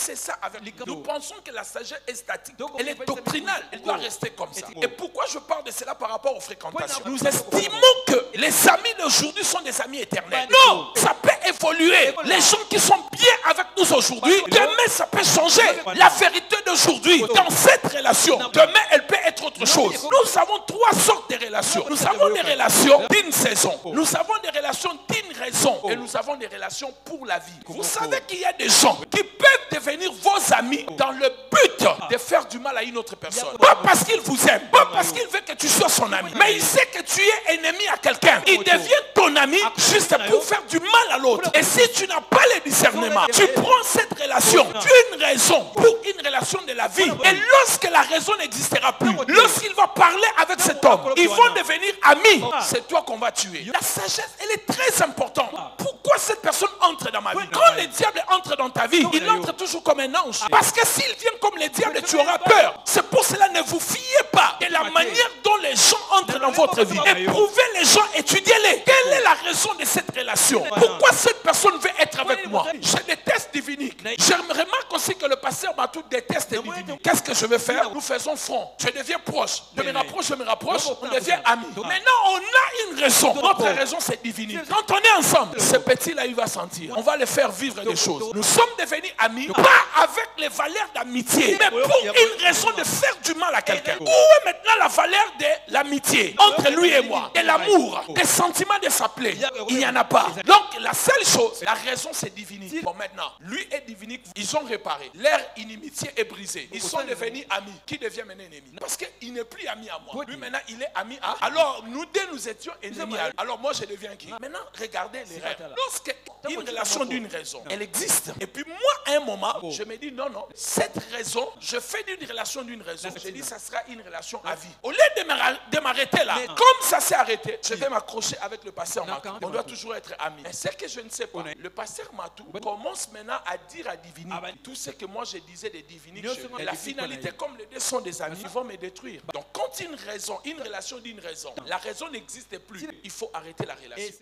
c'est ça avec nous. Nous pensons que la sagesse est statique. Elle est doctrinale. Elle doit rester comme ça. Et pourquoi je parle de cela par rapport aux fréquentations? Nous estimons que les amis d'aujourd'hui sont des amis éternels. Non, ça peut évoluer. Les gens qui sont bien avec nous aujourd'hui, demain ça peut changer. La vérité d'aujourd'hui, dans cette relation, demain elle peut être autre chose. Nous avons trois sortes de relations. Nous avons des relations d'une saison. Nous avons des relations d'une raison. Et nous avons des relations pour la vie. Vous savez qu'il y a des gens qui peuvent devenir vos amis dans le but de faire du mal à une autre personne. Pas parce qu'il vous aime, pas parce qu'il veut que tu sois son ami, mais il sait que tu es ennemi à quelqu'un. Il devient ton ami juste pour faire du mal à l'autre. Et si tu n'as pas le discernement, tu prends cette relation d'une raison pour une relation de la vie. Et lorsque la raison n'existera plus, lorsqu'il va parler avec cet homme, ils vont devenir amis. C'est toi qu'on va tuer. La sagesse, elle est très importante. Pourquoi cette personne entre dans ma vie? Quand le diable entre dans ta vie, il entre toujours comme un ange. Parce que s'il vient comme le diable, tu auras peur. C'est pour cela, ne vous fiez pas de la manière dont les gens entrent dans votre vie. Éprouvez les gens, étudiez-les. Quelle est la raison de cette relation? Pourquoi cette personne veut être avec moi? Je déteste Divinique. Je remarque aussi que le pasteur Matou déteste Divinique. Qu'est-ce que je vais faire? Nous faisons front. Je deviens proche. Je me rapproche, on devient amis. Maintenant, on a une raison. Notre raison, c'est Divinique. Quand on est ensemble, ce petit-là, il va sentir. On va le faire vivre des choses. Nous sommes devenus amis, pas avec les valeurs d'amitié, mais pour une raison de faire du mal à quelqu'un. Où est maintenant la valeur de l'amitié entre lui et moi? De l'amour, des sentiments de s'appeler. Il n'y en a pas. Donc, la seule chose, la raison, c'est Divinique. Bon, maintenant, lui et Divinique, ils ont réparé. Leur inimitié est brisée. Ils sont devenus amis. Qui devient maintenant ennemi? Parce qu'il n'est plus ami à moi. Lui, maintenant, il est ami à... Alors, nous deux, nous étions ennemis à lui. Alors, moi, je deviens qui? Maintenant, regardez les règles. Lorsque une relation d'une raison, elle existe. Et puis, moi, à un moment, je me dis, non, non, cette raison, je fais d'une relation d'une raison. Je dis, ça sera une relation à vie. Au lieu de m'arrêter là, comme ça s'est arrêté, je vais m'accrocher avec le pasteur Matou. On doit toujours être amis. Mais c'est que je ne sais pas. Le pasteur Matou commence maintenant à dire à Divinique tout ce que moi je disais de Divinique. Et la finalité, comme les deux sont des amis, ils vont me détruire. Donc, quand une raison, une relation d'une raison, la raison n'existe plus, il faut arrêter la relation.